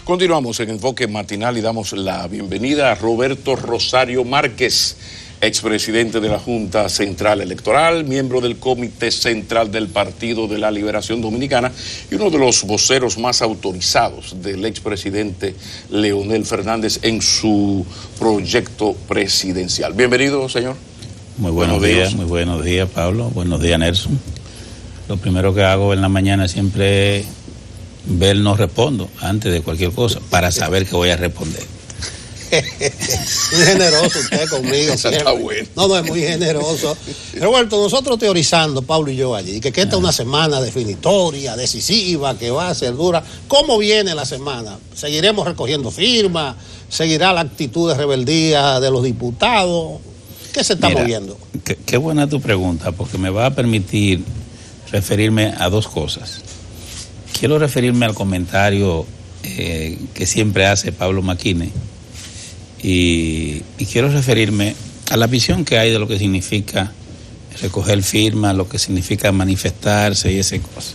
Continuamos en Enfoque Matinal y damos la bienvenida a Roberto Rosario Márquez, expresidente de la Junta Central Electoral, miembro del Comité Central del Partido de la Liberación Dominicana y uno de los voceros más autorizados del expresidente Leonel Fernández en su proyecto presidencial. Bienvenido, señor. Muy buenos días, Pablo. Buenos días, Nelson. Lo primero que hago en la mañana siempre es ver no respondo antes de cualquier cosa para saber que voy a responder. Muy generoso usted conmigo. Está bueno. No, es muy generoso. Roberto, nosotros teorizando, Pablo y yo allí, que esta es una semana definitoria, decisiva, que va a ser dura. ¿Cómo viene la semana? ¿Seguiremos recogiendo firmas? ¿Seguirá la actitud de rebeldía de los diputados? ¿Qué se está moviendo? Qué buena tu pregunta, porque me va a permitir referirme a dos cosas. Quiero referirme al comentario que siempre hace Pablo Maquine y quiero referirme a la visión que hay de lo que significa recoger firmas, lo que significa manifestarse y esas cosas.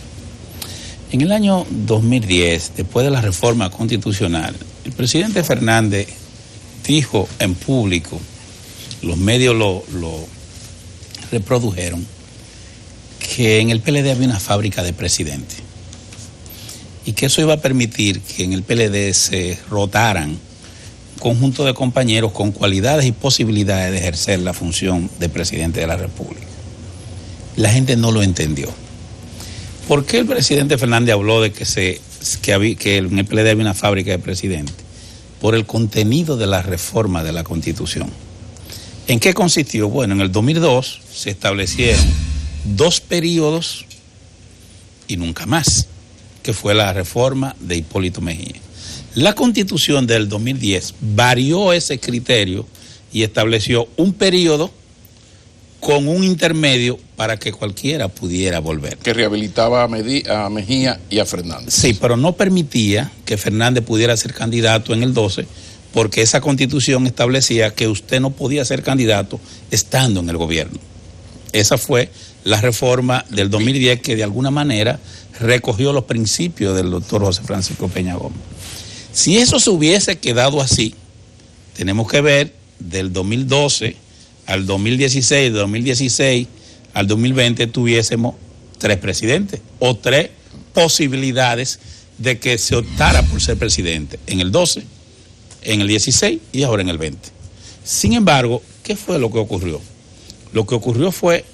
En el año 2010, después de la reforma constitucional, el presidente Fernández dijo en público, los medios lo reprodujeron, que en el PLD había una fábrica de presidente y que eso iba a permitir que en el PLD se rotaran un conjunto de compañeros con cualidades y posibilidades de ejercer la función de presidente de la República. La gente no lo entendió. ¿Por qué el presidente Fernández habló de que en el PLD había una fábrica de presidente? Por el contenido de la reforma de la Constitución. ¿En qué consistió? Bueno, en el 2002 se establecieron 2 periodos y nunca más, que fue la reforma de Hipólito Mejía. La Constitución del 2010 varió ese criterio y estableció un periodo con un intermedio para que cualquiera pudiera volver. Que rehabilitaba a Mejía y a Fernández. Sí, pero no permitía que Fernández pudiera ser candidato en el 12, porque esa Constitución establecía que usted no podía ser candidato estando en el gobierno. Esa fue la reforma del 2010 que de alguna manera recogió los principios del doctor José Francisco Peña Gómez. Si eso se hubiese quedado así, tenemos que ver del 2012 al 2016, de 2016 al 2020 tuviésemos 3 presidentes o 3 posibilidades de que se optara por ser presidente en el 12, en el 16 y ahora en el 20. Sin embargo, ¿qué fue lo que ocurrió? Lo que ocurrió fue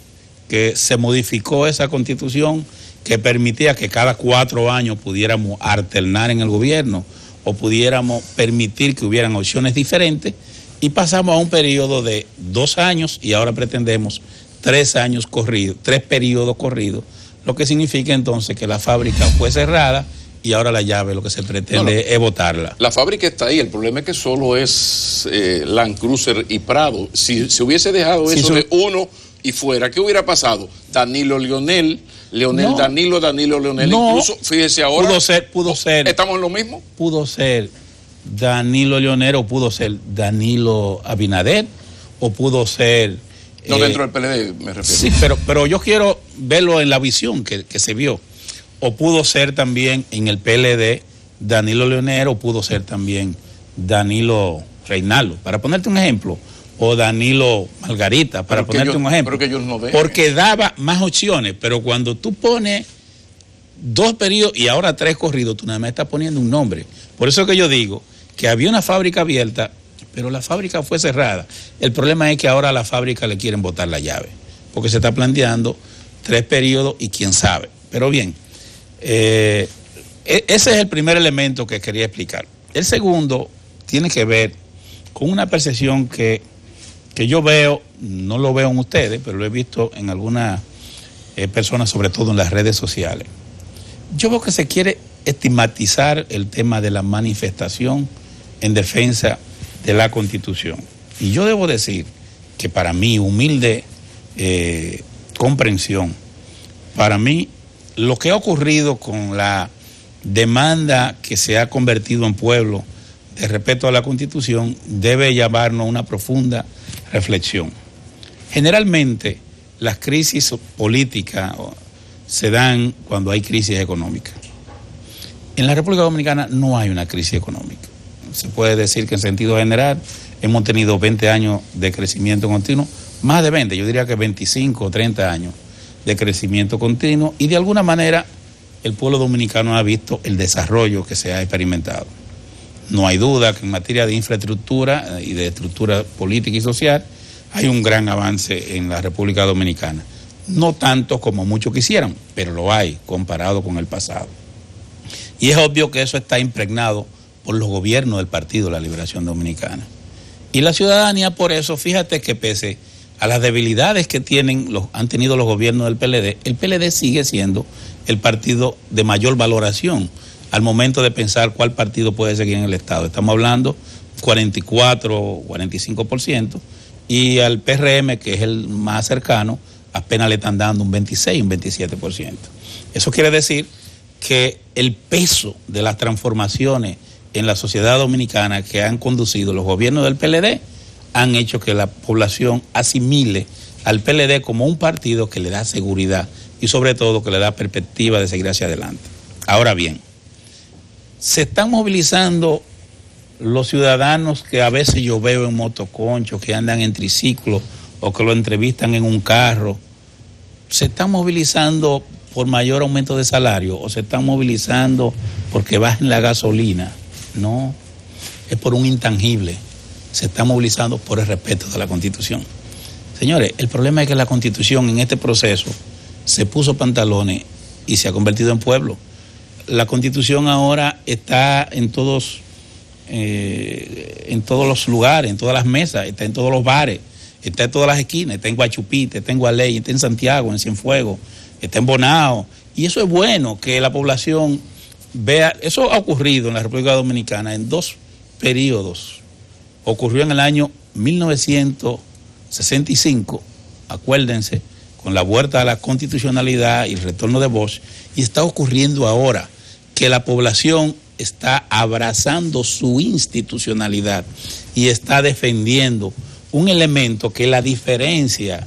que se modificó esa Constitución que permitía que cada 4 años pudiéramos alternar en el gobierno o pudiéramos permitir que hubieran opciones diferentes, y pasamos a un periodo de 2 años y ahora pretendemos 3 años corridos, 3 periodos corridos, lo que significa entonces que la fábrica fue cerrada y ahora la llave lo que se pretende es botarla. La fábrica está ahí, el problema es que solo es Land Cruiser y Prado. Si se hubiese dejado eso de uno y fuera, ¿qué hubiera pasado? Danilo Leonel, Leonel no. Danilo Leonel, no. Incluso, fíjese ahora. Pudo ser. ¿Estamos en lo mismo? Pudo ser Danilo Leonel o pudo ser Danilo Abinader o pudo ser... No, dentro del PLD me refiero. Sí, pero yo quiero verlo en la visión que se vio. O pudo ser también en el PLD Danilo Leonel o pudo ser también Danilo Reinaldo, para ponerte un ejemplo. O Danilo Margarita, para ponerte un ejemplo. Pero que ellos no ven. Porque daba más opciones, pero cuando tú pones 2 periodos y ahora 3 corridos, tú nada más estás poniendo un nombre. Por eso que yo digo que había una fábrica abierta, pero la fábrica fue cerrada. El problema es que ahora a la fábrica le quieren botar la llave, porque se está planteando 3 periodos y quién sabe. Pero bien, ese es el primer elemento que quería explicar. El segundo tiene que ver con una percepción que yo veo, no lo veo en ustedes, pero lo he visto en algunas personas, sobre todo en las redes sociales. Yo veo que se quiere estigmatizar el tema de la manifestación en defensa de la Constitución. Y yo debo decir que para mí, humilde comprensión, para mí lo que ha ocurrido con la demanda que se ha convertido en pueblo de respeto a la Constitución debe llevarnos a una profunda reflexión. Generalmente las crisis políticas se dan cuando hay crisis económica. En la República Dominicana no hay una crisis económica. Se puede decir que en sentido general hemos tenido 20 años de crecimiento continuo, más de 20, yo diría que 25 o 30 años de crecimiento continuo, y de alguna manera el pueblo dominicano ha visto el desarrollo que se ha experimentado. No hay duda que en materia de infraestructura y de estructura política y social hay un gran avance en la República Dominicana. No tanto como muchos quisieran, pero lo hay comparado con el pasado. Y es obvio que eso está impregnado por los gobiernos del Partido de la Liberación Dominicana. Y la ciudadanía, por eso, fíjate que pese a las debilidades que han tenido los gobiernos del PLD, el PLD sigue siendo el partido de mayor valoración al momento de pensar cuál partido puede seguir en el Estado. Estamos hablando 44 o 45%, y al PRM, que es el más cercano, apenas le están dando un 26, un 27%. Eso quiere decir que el peso de las transformaciones en la sociedad dominicana que han conducido los gobiernos del PLD han hecho que la población asimile al PLD como un partido que le da seguridad y sobre todo que le da perspectiva de seguir hacia adelante. Ahora bien, se están movilizando los ciudadanos que a veces yo veo en motoconchos, que andan en triciclo o que lo entrevistan en un carro. ¿Se están movilizando por mayor aumento de salario o se están movilizando porque bajen la gasolina? No, es por un intangible. Se está movilizando por el respeto de la Constitución. Señores, el problema es que la Constitución en este proceso se puso pantalones y se ha convertido en pueblo. La Constitución ahora está en todos los lugares, en todas las mesas, está en todos los bares, está en todas las esquinas, está en Guachupita, está en Gualey, está en Santiago, en Cienfuegos, está en Bonao. Y eso es bueno, que la población vea. Eso ha ocurrido en la República Dominicana en dos periodos. Ocurrió en el año 1965, acuérdense, con la vuelta a la constitucionalidad y el retorno de Bosch, y está ocurriendo ahora que la población está abrazando su institucionalidad y está defendiendo un elemento que la diferencia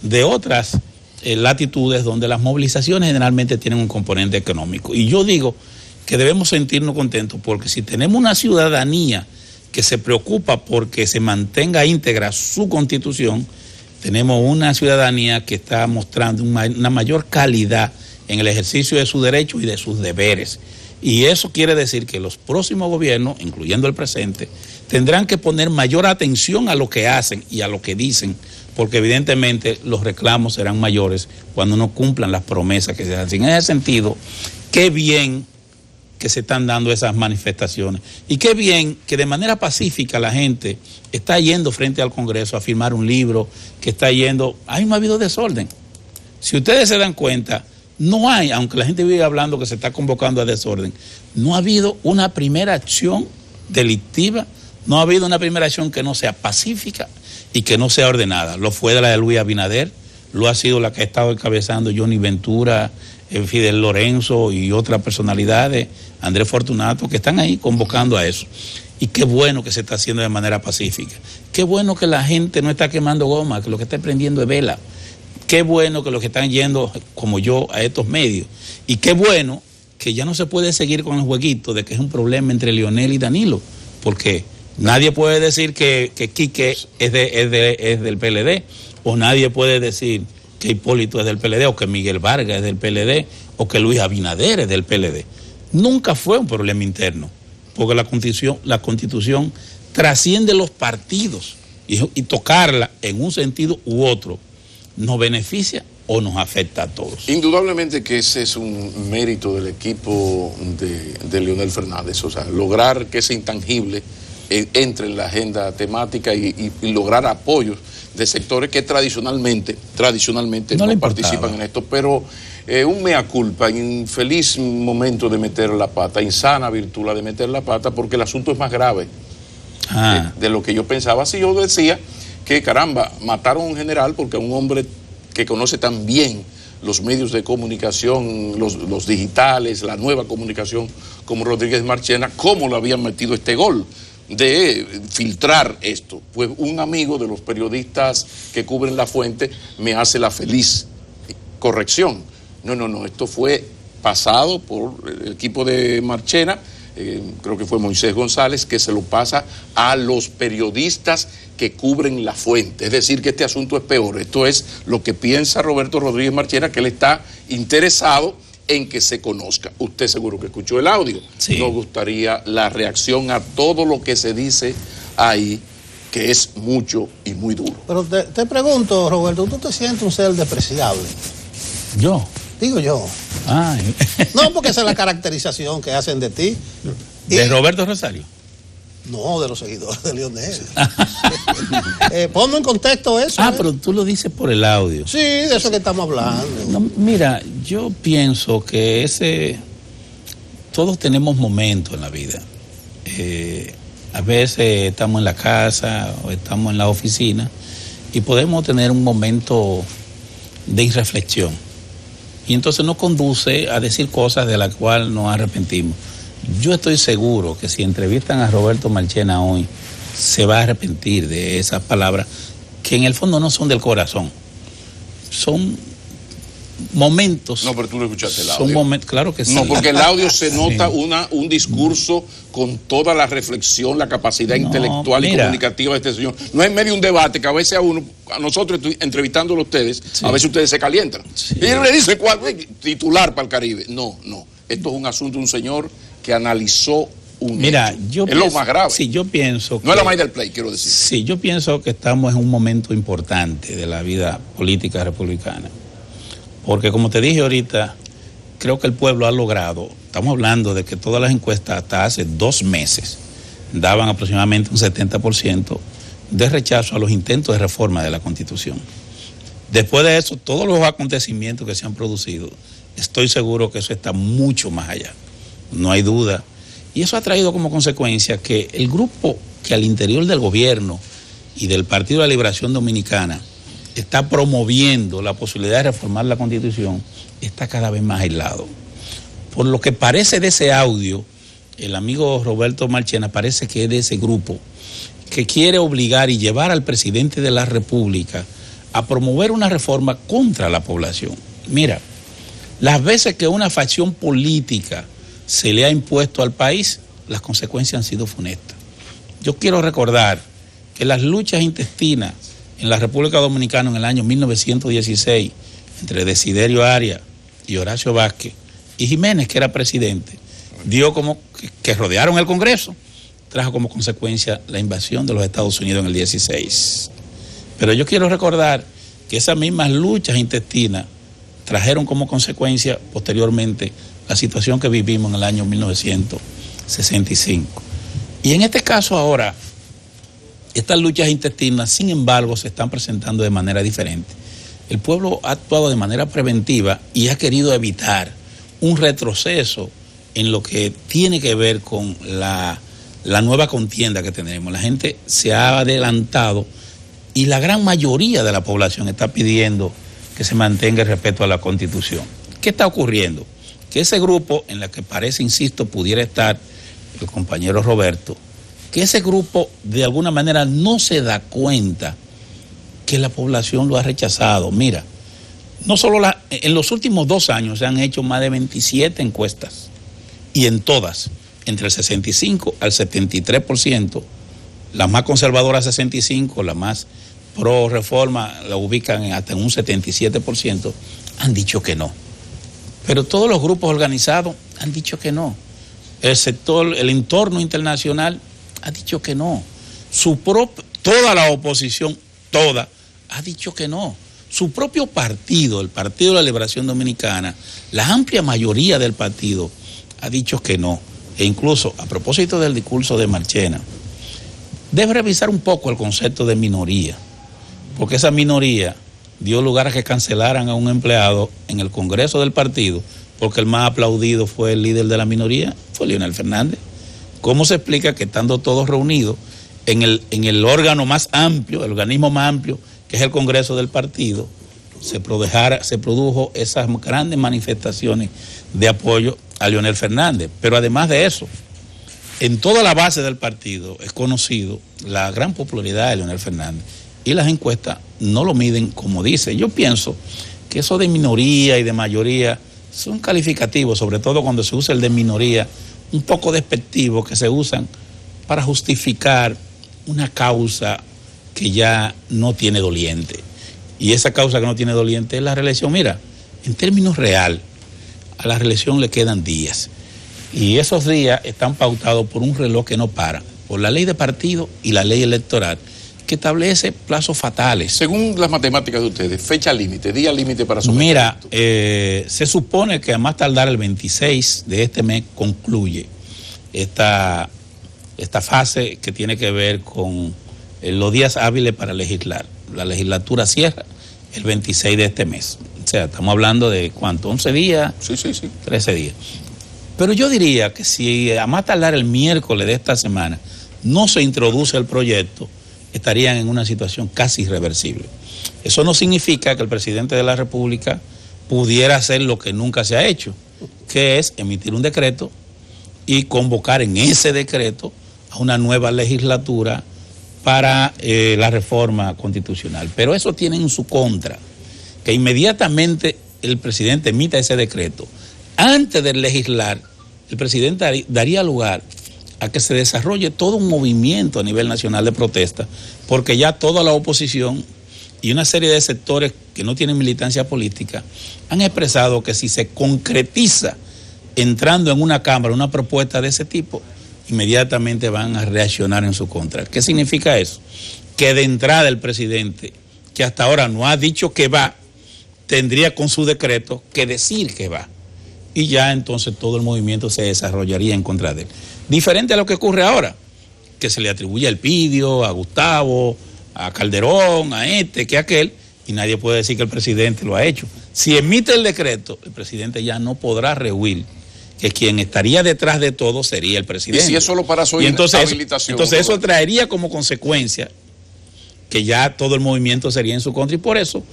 de otras latitudes donde las movilizaciones generalmente tienen un componente económico. Y yo digo que debemos sentirnos contentos porque si tenemos una ciudadanía que se preocupa porque se mantenga íntegra su constitución, tenemos una ciudadanía que está mostrando una mayor calidad en el ejercicio de sus derechos y de sus deberes. Y eso quiere decir que los próximos gobiernos, incluyendo el presente, tendrán que poner mayor atención a lo que hacen y a lo que dicen, porque evidentemente los reclamos serán mayores cuando no cumplan las promesas que se hacen. En ese sentido, qué bien que se están dando esas manifestaciones y qué bien que de manera pacífica la gente está yendo frente al Congreso a firmar un libro, que está yendo. Ahí no ha habido desorden. Si ustedes se dan cuenta, no hay, aunque la gente vive hablando que se está convocando a desorden, no ha habido una primera acción delictiva, no ha habido una primera acción que no sea pacífica y que no sea ordenada. Lo fue de la de Luis Abinader, lo ha sido la que ha estado encabezando Johnny Ventura, Fidel Lorenzo y otras personalidades, Andrés Fortunato, que están ahí convocando a eso. Y qué bueno que se está haciendo de manera pacífica. Qué bueno que la gente no está quemando goma, que lo que está prendiendo es vela. Qué bueno que los que están yendo, como yo, a estos medios. Y qué bueno que ya no se puede seguir con el jueguito de que es un problema entre Leonel y Danilo, porque nadie puede decir que Quique es del PLD, o nadie puede decir que Hipólito es del PLD, o que Miguel Vargas es del PLD, o que Luis Abinader es del PLD. Nunca fue un problema interno, porque la Constitución trasciende los partidos y tocarla en un sentido u otro nos beneficia o nos afecta a todos. Indudablemente que ese es un mérito del equipo de Leonel Fernández, o sea, lograr que ese intangible entre en la agenda temática y lograr apoyos de sectores que tradicionalmente no participan en esto, pero un mea culpa, infeliz momento de meter la pata, insana virtud la de meter la pata, porque el asunto es más grave de lo que yo pensaba. Si yo decía que caramba, mataron a un general porque a un hombre que conoce tan bien los medios de comunicación, los digitales, la nueva comunicación, como Rodríguez Marchena, ¿cómo le habían metido este gol de filtrar esto? Pues un amigo de los periodistas que cubren La Fuente me hace la feliz corrección. No, esto fue pasado por el equipo de Marchena, creo que fue Moisés González, que se lo pasa a los periodistas que cubren la fuente. Es decir, que este asunto es peor. Esto es lo que piensa Roberto Rodríguez Marchena, que él está interesado en que se conozca. Usted seguro que escuchó el audio. Sí. Nos gustaría la reacción a todo lo que se dice ahí, que es mucho y muy duro. Pero te pregunto, Roberto, ¿tú te sientes un ser despreciable? ¿Yo? Digo yo. Ay. No, porque esa es la caracterización que hacen de ti. ¿De Roberto Rosario? No, de los seguidores de Leonel. Ponme en contexto eso. Pero tú lo dices por el audio. Sí, de eso que estamos hablando. No, mira, yo pienso que todos tenemos momentos en la vida. A veces estamos en la casa o estamos en la oficina y podemos tener un momento de irreflexión. Y entonces nos conduce a decir cosas de las cuales nos arrepentimos. Yo estoy seguro que si entrevistan a Roberto Marchena hoy, se va a arrepentir de esas palabras que en el fondo no son del corazón. Son momentos. No, pero tú no escuchaste el audio. Son momentos, claro que sí. No, porque el audio se nota sí. un discurso con toda la reflexión, la capacidad intelectual y comunicativa de este señor. No es medio un debate que a veces a nosotros entrevistándolo a ustedes, sí. A veces ustedes se calientan. Sí. Y él le dice cuál titular para el Caribe. No. Esto es un asunto de un señor que analizó un hecho. Yo es lo más grave. Sí, yo pienso no es la maíz del play, quiero decir. Sí, yo pienso que estamos en un momento importante de la vida política republicana. Porque como te dije ahorita, creo que el pueblo ha logrado, estamos hablando de que todas las encuestas hasta hace 2 meses daban aproximadamente un 70% de rechazo a los intentos de reforma de la Constitución. Después de eso, todos los acontecimientos que se han producido, estoy seguro que eso está mucho más allá, no hay duda. Y eso ha traído como consecuencia que el grupo que al interior del gobierno y del Partido de la Liberación Dominicana está promoviendo la posibilidad de reformar la Constitución, está cada vez más aislado. Por lo que parece de ese audio, el amigo Roberto Marchena parece que es de ese grupo que quiere obligar y llevar al presidente de la República a promover una reforma contra la población. Mira, las veces que una facción política se le ha impuesto al país, las consecuencias han sido funestas. Yo quiero recordar que las luchas intestinas en la República Dominicana en el año 1916, entre Desiderio Arias y Horacio Vázquez y Jiménez, que era presidente, dio como que rodearon el Congreso, trajo como consecuencia la invasión de los Estados Unidos en el 16. Pero yo quiero recordar que esas mismas luchas intestinas trajeron como consecuencia posteriormente la situación que vivimos en el año 1965. Y en este caso ahora, estas luchas intestinas, sin embargo, se están presentando de manera diferente. El pueblo ha actuado de manera preventiva y ha querido evitar un retroceso en lo que tiene que ver con la nueva contienda que tenemos. La gente se ha adelantado y la gran mayoría de la población está pidiendo que se mantenga el respeto a la Constitución. ¿Qué está ocurriendo? Que ese grupo en el que parece, insisto, pudiera estar el compañero Roberto, que ese grupo de alguna manera no se da cuenta que la población lo ha rechazado. Mira, no solo en los últimos 2 años se han hecho más de 27 encuestas y en todas, entre el 65 al 73%, las más conservadoras 65, las más pro reforma la ubican hasta en un 77%, han dicho que no. Pero todos los grupos organizados han dicho que no. El sector, el entorno internacional ha dicho que no. Toda la oposición, toda, ha dicho que no. Su propio partido, el Partido de la Liberación Dominicana, la amplia mayoría del partido ha dicho que no. E incluso, a propósito del discurso de Marchena, debe revisar un poco el concepto de minoría, porque esa minoría dio lugar a que cancelaran a un empleado en el Congreso del partido, porque el más aplaudido fue el líder de la minoría, fue Leonel Fernández. ¿Cómo se explica que estando todos reunidos en el órgano más amplio, el organismo más amplio, que es el Congreso del partido, se produjo esas grandes manifestaciones de apoyo a Leonel Fernández? Pero además de eso, en toda la base del partido es conocido la gran popularidad de Leonel Fernández y las encuestas no lo miden como dice. Yo pienso que eso de minoría y de mayoría son calificativos, sobre todo cuando se usa el de minoría, un poco despectivos que se usan para justificar una causa que ya no tiene doliente. Y esa causa que no tiene doliente es la reelección. Mira, en términos real, a la reelección le quedan días. Y esos días están pautados por un reloj que no para, por la ley de partido y la ley electoral, que establece plazos fatales. Según las matemáticas de ustedes, fecha límite, día límite para someter. Mira, se supone que a más tardar el 26 de este mes concluye esta fase que tiene que ver con los días hábiles para legislar. La legislatura cierra el 26 de este mes. O sea, estamos hablando de ¿cuánto? 11 días, Sí. 13 días. Pero yo diría que si a más tardar el miércoles de esta semana no se introduce el proyecto, estarían en una situación casi irreversible. Eso no significa que el presidente de la República pudiera hacer lo que nunca se ha hecho, que es emitir un decreto y convocar en ese decreto a una nueva legislatura para la reforma constitucional. Pero eso tiene en su contra, que inmediatamente el presidente emita ese decreto, antes de legislar, el presidente daría lugar a que se desarrolle todo un movimiento a nivel nacional de protesta, porque ya toda la oposición y una serie de sectores que no tienen militancia política han expresado que si se concretiza entrando en una Cámara una propuesta de ese tipo, inmediatamente van a reaccionar en su contra. ¿Qué significa eso? Que de entrada el presidente, que hasta ahora no ha dicho que va, tendría con su decreto que decir que va. Y ya entonces todo el movimiento se desarrollaría en contra de él. Diferente a lo que ocurre ahora, que se le atribuye al Pidio, a Gustavo, a Calderón, a que aquel, y nadie puede decir que el presidente lo ha hecho. Si emite el decreto, el presidente ya no podrá rehuir que quien estaría detrás de todo sería el presidente. Y si es solo para su habilitación. Entonces eso traería como consecuencia que ya todo el movimiento sería en su contra, y por eso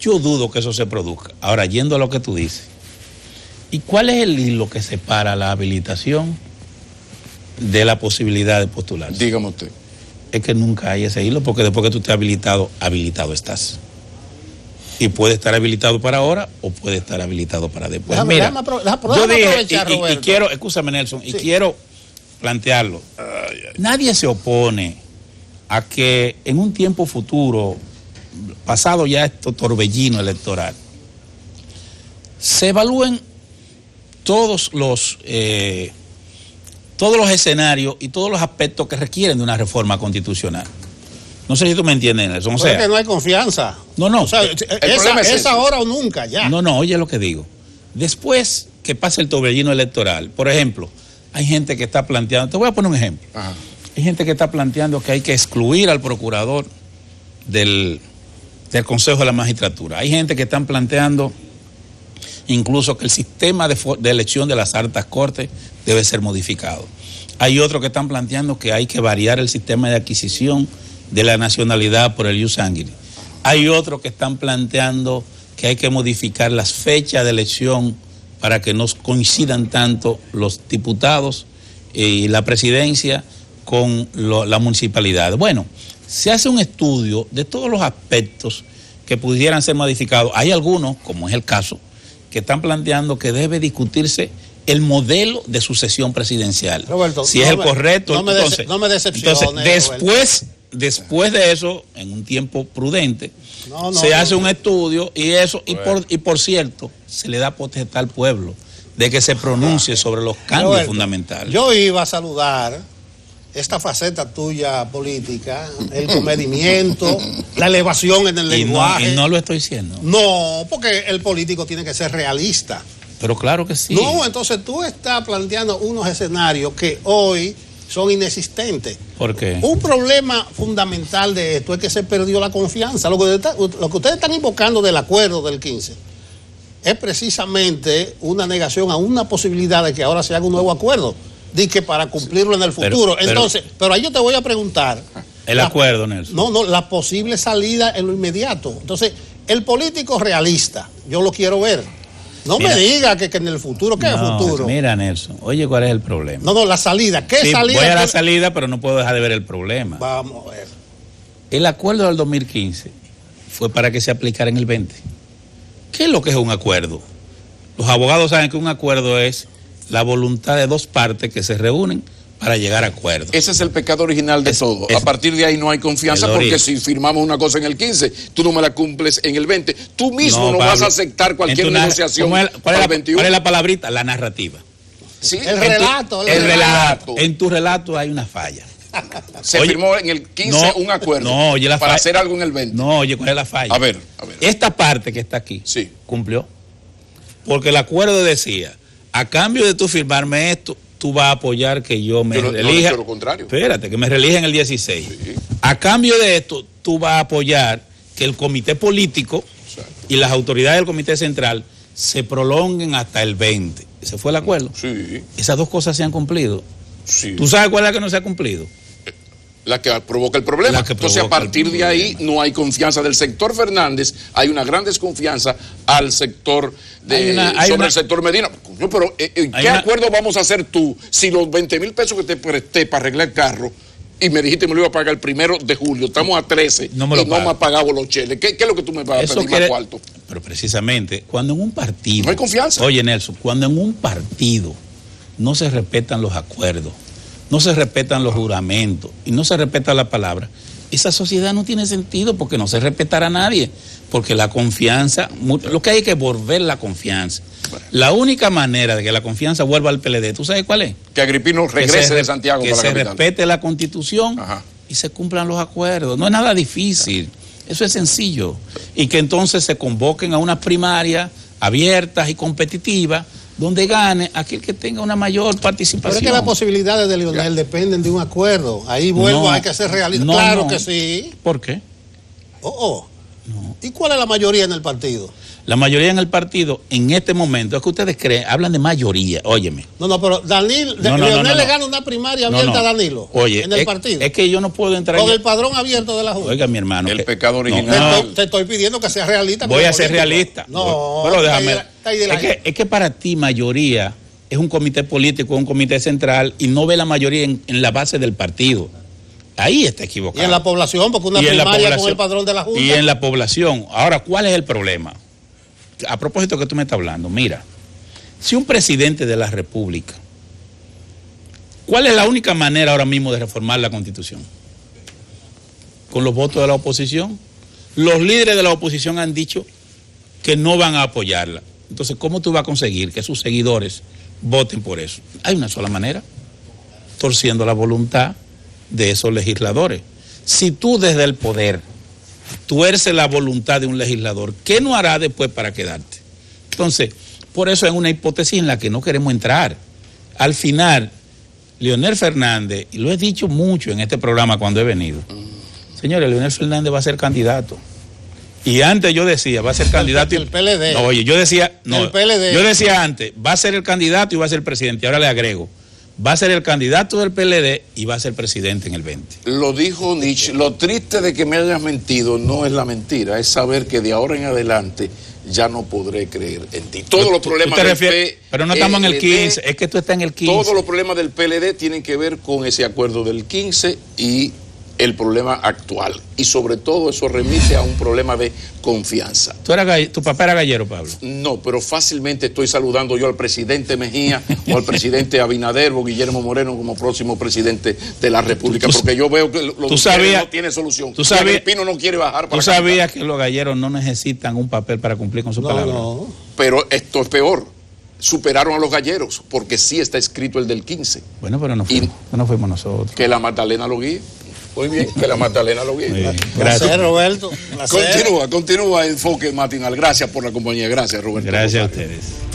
yo dudo que eso se produzca. Ahora, yendo a lo que tú dices, ¿y cuál es el hilo que separa la habilitación de la posibilidad de postularse? Dígame usted. Es que nunca hay ese hilo, porque después que tú estés habilitado, habilitado estás. Y puede estar habilitado para ahora o puede estar habilitado para después. Mira, yo dije, y quiero, escúchame Nelson, y quiero plantearlo. Nadie se opone a que en un tiempo futuro, pasado ya este torbellino electoral, se evalúen todos los escenarios y todos los aspectos que requieren de una reforma constitucional. No sé si tú me entiendes, Nelson. O sea, es que no hay confianza. No. O sea, es ahora o nunca, ya. No, oye lo que digo. Después que pase el torbellino electoral, por ejemplo, hay gente que está planteando, te voy a poner un ejemplo. Ajá. Hay gente que está planteando que hay que excluir al procurador del Consejo de la Magistratura. Hay gente que están planteando incluso que el sistema de elección de las altas cortes debe ser modificado. Hay otros que están planteando que hay que variar el sistema de adquisición de la nacionalidad por el ius sanguinis. Hay otros que están planteando que hay que modificar las fechas de elección para que no coincidan tanto los diputados y la presidencia con la municipalidad. Bueno, se hace un estudio de todos los aspectos que pudieran ser modificados. Hay algunos, como es el caso, que están planteando que debe discutirse el modelo de sucesión presidencial. Roberto, si es el correcto. No me decepciones. Entonces, después de eso, en un tiempo prudente, se hace un estudio y eso, y por cierto, se le da potestad al pueblo de que se pronuncie sobre los cambios Roberto, fundamentales. Yo iba a saludar esta faceta tuya política, el comedimiento, la elevación en el lenguaje. Y no lo estoy diciendo. No, porque el político tiene que ser realista. Pero claro que sí. No, entonces tú estás planteando unos escenarios que hoy son inexistentes. ¿Por qué? Un problema fundamental de esto es que se perdió la confianza. Lo que ustedes están invocando del acuerdo del 15 es precisamente una negación a una posibilidad de que ahora se haga un nuevo acuerdo, de que para cumplirlo en el futuro. Pero ahí yo te voy a preguntar. El acuerdo, Nelson. No, la posible salida en lo inmediato. Entonces, el político realista, yo lo quiero ver. No me diga que en el futuro, ¿qué es el futuro? Mira, Nelson, oye, ¿cuál es el problema? No, la salida. ¿Qué salida? Voy a la salida, pero no puedo dejar de ver el problema. Vamos a ver. El acuerdo del 2015 fue para que se aplicara en el 20. ¿Qué es lo que es un acuerdo? Los abogados saben que un acuerdo es la voluntad de dos partes que se reúnen para llegar a acuerdos. Ese es el pecado original de todo. A partir de ahí no hay confianza, porque si firmamos una cosa en el 15, tú no me la cumples en el 20. Tú mismo no vas a aceptar cualquier negociación para el 21. ¿Cuál es la palabrita? La narrativa. Sí, el relato. En tu relato hay una falla. Se firmó en el 15 un acuerdo para hacer algo en el 20. No, oye, ¿cuál es la falla? A ver. Esta parte que está aquí cumplió. Porque el acuerdo decía, a cambio de tú firmarme esto, tú vas a apoyar que yo me relija. No, lo contrario. Espérate, que me relija en el 16. Sí. A cambio de esto, tú vas a apoyar que el comité político y las autoridades del comité central se prolonguen hasta el 20. ¿Ese fue el acuerdo? Sí. Esas dos cosas se han cumplido. Sí. ¿Tú sabes cuál es la que no se ha cumplido? La que provoca el problema. Entonces, a partir de ahí no hay confianza del sector Fernández, hay una gran desconfianza al sector el sector Medina. Pero, ¿qué acuerdo vamos a hacer tú si los 20,000 pesos que te presté para arreglar el carro y me dijiste que me lo iba a pagar el 1 de julio, estamos a 13 y no me has pagado los cheles? ¿Qué es lo que tú me vas a pedir más cuarto? Pero precisamente, cuando en un partido... No hay confianza. Oye, Nelson, cuando en un partido no se respetan los acuerdos, no se respetan los juramentos y no se respeta la palabra, esa sociedad no tiene sentido, porque no se respetará a nadie, porque la confianza, lo que hay que volver la confianza. Bueno. La única manera de que la confianza vuelva al PLD, ¿tú sabes cuál es? Que Agripino regrese de Santiago para la capital. Que se respete la Constitución y se cumplan los acuerdos. No es nada difícil, eso es sencillo. Y que entonces se convoquen a unas primarias abiertas y competitivas, donde gane aquel que tenga una mayor participación. Pero es que las posibilidades de Leonel dependen de un acuerdo. Ahí vuelvo, hay que ser realista. Claro que sí. ¿Por qué? No. ¿Y cuál es la mayoría en el partido? La mayoría en el partido, en este momento, es que ustedes creen, hablan de mayoría, óyeme. No, pero Leonel le gana una primaria abierta a Danilo. Oye, en el partido. Es que yo no puedo entrar con el padrón abierto de la Junta. Oiga, mi hermano. El pecado original. Te estoy pidiendo que seas realista. Voy a ser realista. No, pero déjame. Es que para ti mayoría es un comité político, un comité central, y no ve la mayoría en la base del partido. Ahí está equivocado. Y en la población, porque una primaria con el padrón de la Junta. Y en la población. Ahora, ¿cuál es el problema? A propósito que tú me estás hablando, mira, si un presidente de la República, ¿cuál es la única manera ahora mismo de reformar la Constitución? Con los votos de la oposición. Los líderes de la oposición han dicho que no van a apoyarla. Entonces, ¿cómo tú vas a conseguir que sus seguidores voten por eso? Hay una sola manera, torciendo la voluntad de esos legisladores. Si tú desde el poder tuerces la voluntad de un legislador, ¿qué no hará después para quedarte? Entonces, por eso es una hipótesis en la que no queremos entrar. Al final, Leonel Fernández, y lo he dicho mucho en este programa cuando he venido, señores, Leonel Fernández va a ser candidato. Y antes yo decía, va a ser candidato. El PLD. No, oye, yo decía, no, el PLD. Yo decía antes, va a ser el candidato y va a ser el presidente. Ahora le agrego, va a ser el candidato del PLD y va a ser presidente en el 20. Lo dijo Nietzsche, lo triste de que me hayas mentido no es la mentira, es saber que de ahora en adelante ya no podré creer en ti. Todos los problemas del PLD... Pero no estamos en el 15, es que tú estás en el 15. Todos los problemas del PLD tienen que ver con ese acuerdo del 15 y el problema actual. Y sobre todo eso remite a un problema de confianza. ¿Tu papá era gallero, Pablo? No, pero fácilmente estoy saludando yo al presidente Mejía o al presidente Abinader o Guillermo Moreno como próximo presidente de la República, porque yo veo que lo no tiene solución. El Pino no quiere bajar para... ¿Tú sabías que los galleros no necesitan un papel para cumplir con su palabra? No. Pero esto es peor. Superaron a los galleros, porque sí está escrito el del 15. Bueno, pero no fuimos nosotros. Que la Magdalena lo guíe. Muy bien, que la Magdalena lo guíe. Gracias, Roberto. Continúa Enfoque Matinal. Gracias por la compañía. Gracias, Roberto. Gracias a ustedes.